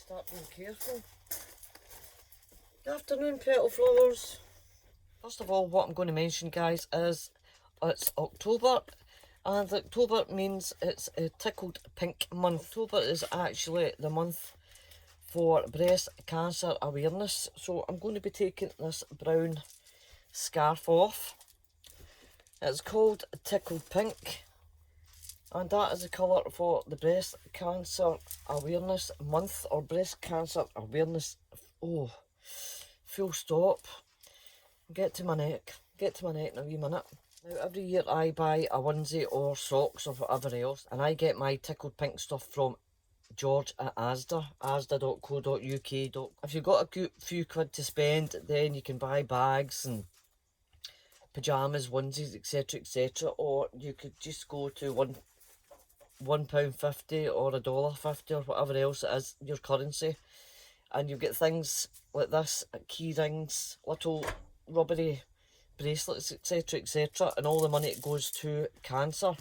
start being careful. Good afternoon, petal flowers. First of all, what I'm going to mention, guys, is it's October, and October means it's a tickled pink month. October is actually the month for breast cancer awareness, so I'm going to be taking this brown scarf off. It's called tickled pink, and that is the colour for the breast cancer awareness month, or breast cancer awareness, oh, full stop. Get to my neck in a wee minute. Now, every year I buy a onesie or socks or whatever else, and I get my tickled pink stuff from George at Asda, asda.co.uk. If you've got a few quid to spend, then you can buy bags and pyjamas, onesies, etc, or you could just go to £1.50 or $1.50 or whatever else it is, your currency, and you get things like this, key rings, little rubbery bracelets, etc, and all the money goes to cancer,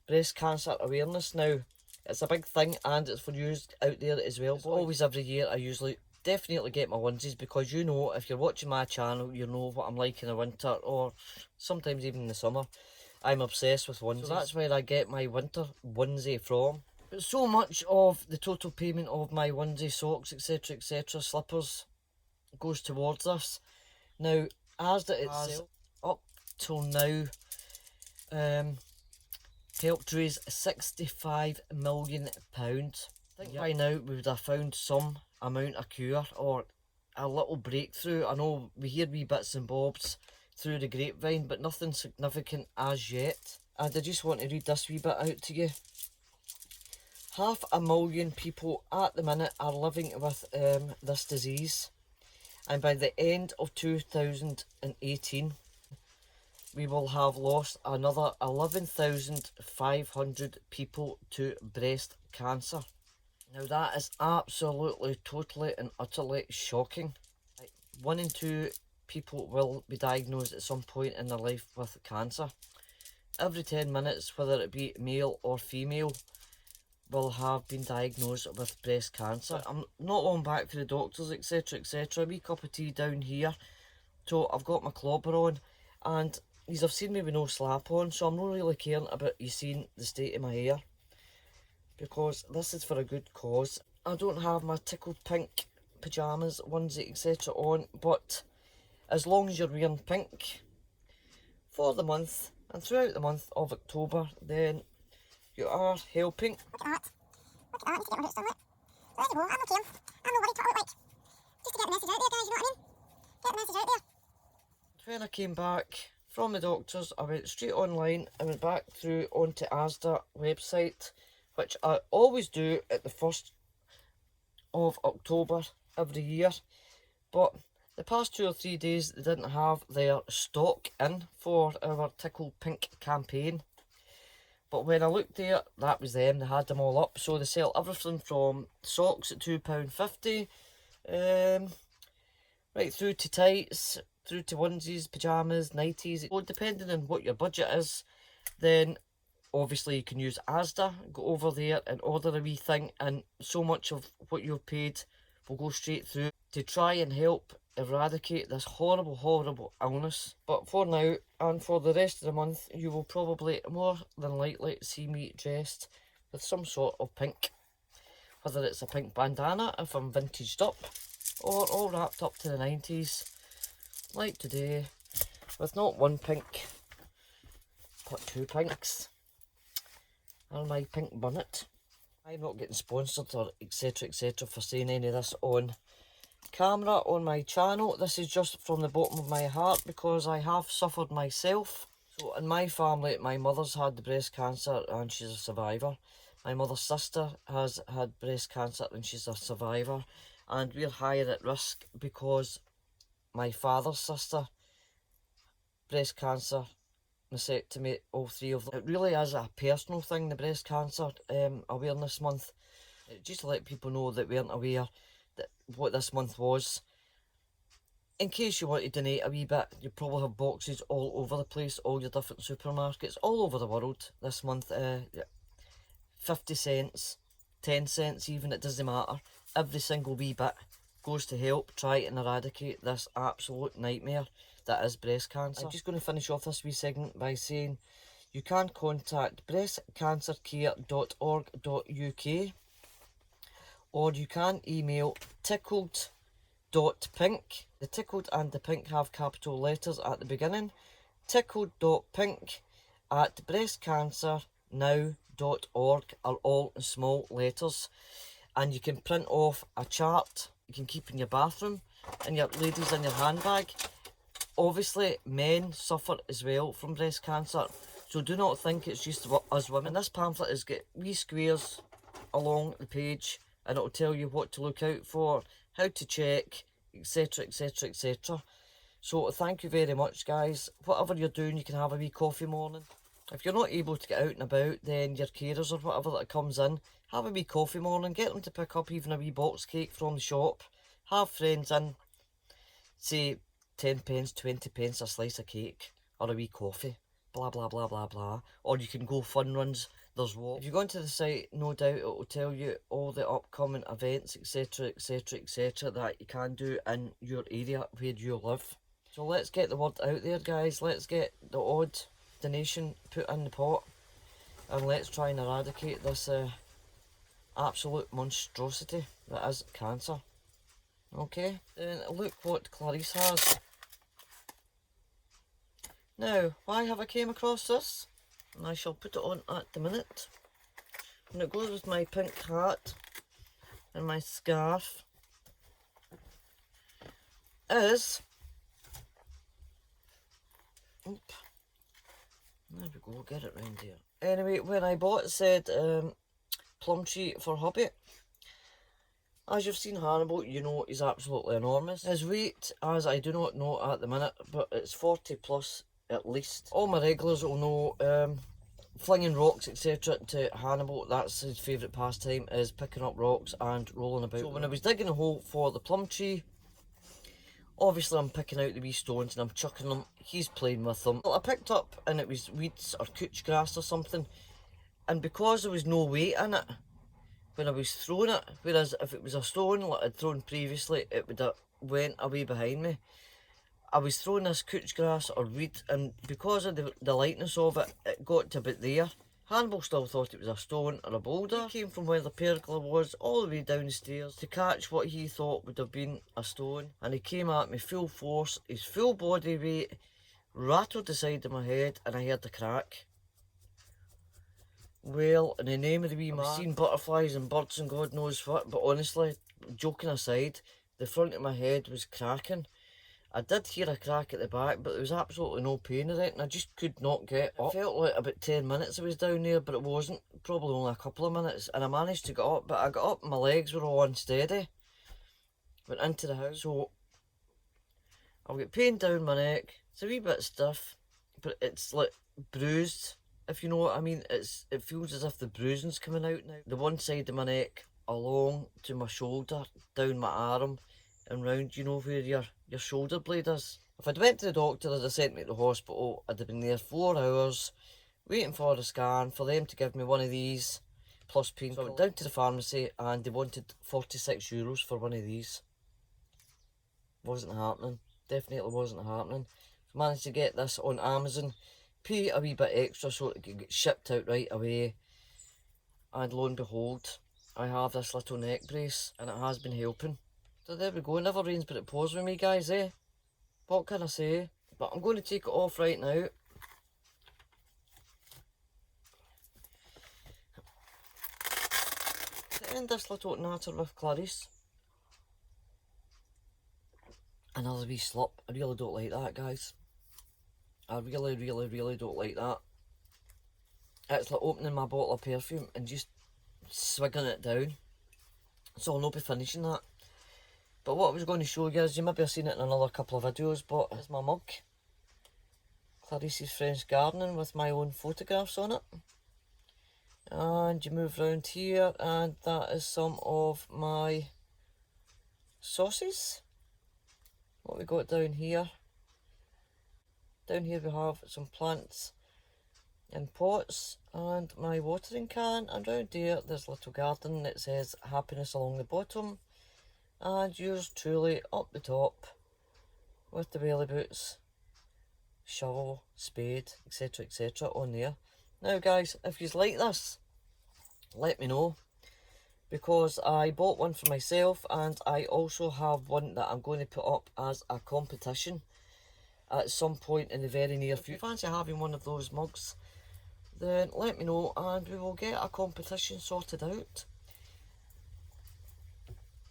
breast cancer awareness. Now, it's a big thing, and it's for you out there as well. But always every year I usually definitely get my onesies, because you know, if you're watching my channel, you know what I'm like in the winter, or sometimes even in the summer. I'm obsessed with onesies. So that's where I get my winter onesie from. But so much of the total payment of my onesie, socks, etc, slippers goes towards this. Now, Asda itself, up till now, helped raise £65 million. I think by now we would have found some amount of cure, or a little breakthrough. I know we hear wee bits and bobs through the grapevine, but nothing significant as yet. And I just want to read this wee bit out to you. 500,000 people at the minute are living with this disease, and by the end of 2018 we will have lost another 11,500 people to breast cancer. Now, that is absolutely, totally and utterly shocking. 1 in 2 people will be diagnosed at some point in their life with cancer. Every 10 minutes, whether it be male or female, will have been diagnosed with breast cancer. I'm not long back for the doctors, etc, a wee cup of tea down here. So I've got my clobber on, and these have seen me with no slap on, so I'm not really caring about you seeing the state of my hair, because this is for a good cause. I don't have my tickled pink pyjamas, onesie, etc on, but as long as you're wearing pink for the month and throughout the month of October, then you are helping. Look at that. Look at that. I need to get my hoots done, look. So there you go. I'm not caring. I'm not worried what I look like. Just to get the message out there, guys, you know what I mean? Get the message out there. When I came back from the doctors, I went straight online. I went back through onto Asda website, which I always do at the 1st of October every year. But the past 2 or 3 days, they didn't have their stock in for our Tickle Pink campaign. But when I looked there, that was them. They had them all up. So they sell everything from socks at £2.50, right through to tights, through to onesies, pyjamas, nighties. So depending on what your budget is, then obviously you can use Asda. Go over there and order a wee thing, and so much of what you've paid will go straight through to try and help eradicate this horrible illness. But for now, and for the rest of the month, you will probably more than likely see me dressed with some sort of pink, whether it's a pink bandana if I'm vintaged up, or all wrapped up to the 90s, like today, with not one pink but 2 pinks and my pink bonnet. I'm not getting sponsored or etc for saying any of this on camera on my channel. This is just from the bottom of my heart, because I have suffered myself. So in my family, my mother's had the breast cancer and she's a survivor. My mother's sister has had breast cancer and she's a survivor, and we're higher at risk because my father's sister, breast cancer, mastectomy, all 3 of them. It really is a personal thing, the breast cancer awareness month. Just to let people know that we aren't aware that what this month was. In case you want to donate a wee bit, you probably have boxes all over the place, all your different supermarkets all over the world this month. 50 cents, 10 cents even, it doesn't matter. Every single wee bit goes to help try and eradicate this absolute nightmare that is breast cancer. I'm just going to finish off this wee segment by saying you can contact breastcancercare.org.uk, or you can email tickled.pink. The tickled and the pink have capital letters at the beginning. tickled.pink@breastcancernow.org are all in small letters. And you can print off a chart you can keep in your bathroom and your ladies in your handbag. Obviously, men suffer as well from breast cancer, so do not think it's just us women. And this pamphlet has got wee squares along the page, and it'll tell you what to look out for, how to check, etc, etc, etc. So thank you very much, guys. Whatever you're doing, you can have a wee coffee morning. If you're not able to get out and about, then your carers or whatever that comes in, have a wee coffee morning, get them to pick up even a wee box cake from the shop. Have friends in, say 10 pence, 20 pence a slice of cake or a wee coffee, blah blah blah blah blah. Or you can go fun runs, there's walks. If you go into the site, no doubt it will tell you all the upcoming events, etc etc etc that you can do in your area where you live. So let's get the word out there, guys. Let's get the odd donation put in the pot, and let's try and eradicate this absolute monstrosity that is cancer. Okay, then look what Clarice has. Now, why have I came across this? And I shall put it on at the minute. And it goes with my pink hat and my scarf. Is... Oop. There we go, get it round here. Anyway, when I bought it said plum tree for hubby. As you've seen Hannibal, you know he's absolutely enormous. His weight, as I do not know at the minute, but it's 40 plus at least. All my regulars will know flinging rocks etc to Hannibal, that's his favourite pastime, is picking up rocks and rolling about. So when I was digging a hole for the plum tree, obviously I'm picking out the wee stones and I'm chucking them, he's playing with them. Well, I picked up and it was weeds or couch grass or something, and because there was no weight in it when I was throwing it, whereas if it was a stone like I'd thrown previously, it would have went away behind me. I was throwing this couch grass or weed, and because of the lightness of it, it got to about there. Hannibal still thought it was a stone or a boulder. He came from where the pergola was all the way down the stairs to catch what he thought would have been a stone, and he came at me full force, his full body weight rattled the side of my head, and I heard the crack. Well, in the name of the wee man, I've seen butterflies and birds and God knows what, but honestly, joking aside, the front of my head was cracking. I did hear a crack at the back, but there was absolutely no pain in it, and I just could not get up. It felt like about 10 minutes I was down there, but it wasn't. Probably only a couple of minutes, and I managed to get up, but I got up and my legs were all unsteady. Went into the house, so I've got pain down my neck. It's a wee bit stiff, but it's like bruised, if you know what I mean. It feels as if the bruising's coming out now. The one side of my neck, along to my shoulder, down my arm, and round, you know, where your shoulder blade is. If I'd went to the doctor, as I sent me to the hospital, I'd have been there 4 hours, waiting for a scan, for them to give me one of these, plus pain. So I went down to the pharmacy, and they wanted €46 for one of these. Wasn't happening. Definitely wasn't happening. I managed to get this on Amazon, pay a wee bit extra so it could get shipped out right away, and lo and behold, I have this little neck brace, and it has been helping. So there we go, never rains but it pours with me, guys, eh? What can I say? But I'm going to take it off right now. To end this little natter with Clarice. Another wee slop. I really don't like that, guys. I really don't like that. It's like opening my bottle of perfume and just swigging it down. So I'll not be finishing that. But what I was going to show you is, you maybe have seen it in another couple of videos, but it's my mug. Clarice's French Gardening with my own photographs on it. And you move round here and that is some of my sauces. What we got down here? Down here we have some plants in pots, and my watering can, and round here there's a little garden that says happiness along the bottom, and yours truly up the top with the belly boots, shovel, spade, etc on there. Now guys, if you like this, let me know, because I bought one for myself and I also have one that I'm going to put up as a competition at some point in the very near future. If you fancy having one of those mugs, then let me know and we will get a competition sorted out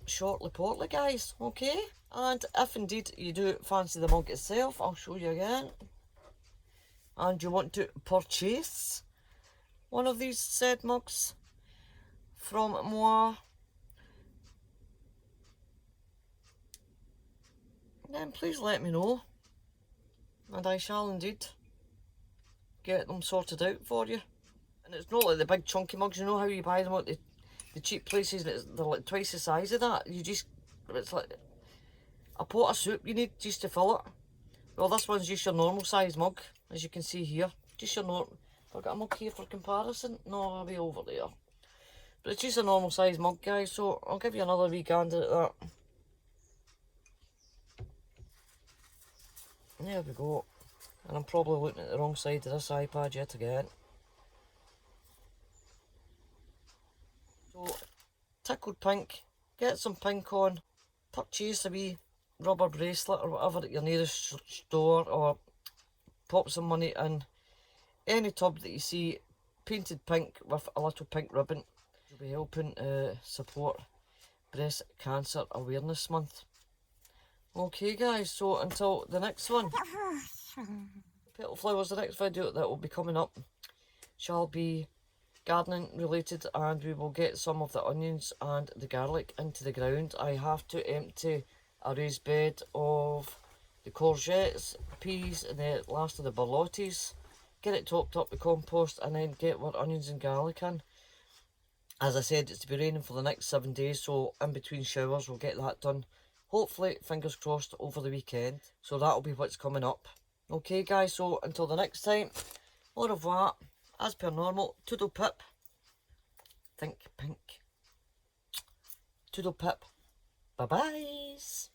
shortly portly, guys, okay? And if indeed you do fancy the mug itself, I'll show you again, and you want to purchase one of these said mugs from moi, then please let me know and I shall indeed get them sorted out for you. And it's not like the big chunky mugs, you know how you buy them at the cheap places, and they're like twice the size of that. It's like a pot of soup you need just to fill it. Well, this one's just your normal size mug, as you can see here. Just your normal. Have I got a mug here for comparison? No, I'll be over there. But it's just a normal size mug, guys, so I'll give you another wee gander at that. There we go. And I'm probably looking at the wrong side of this iPad yet again. So, tickled pink, get some pink on, purchase a wee rubber bracelet or whatever at your nearest store, or pop some money in any tub that you see painted pink with a little pink ribbon. You'll be helping support Breast Cancer Awareness Month. Okay guys, so until the next one, Petal Flowers, the next video that will be coming up shall be gardening related, and we will get some of the onions and the garlic into the ground. I have to empty a raised bed of the courgettes, peas and the last of the borlottis, get it topped up with compost, and then get our onions and garlic in. As I said, it's to be raining for the next 7 days, so in between showers we'll get that done. Hopefully, fingers crossed, over the weekend. So that'll be what's coming up. Okay guys, so until the next time, au revoir. As per normal, toodle pip. Think pink. Toodle pip. Bye-byes.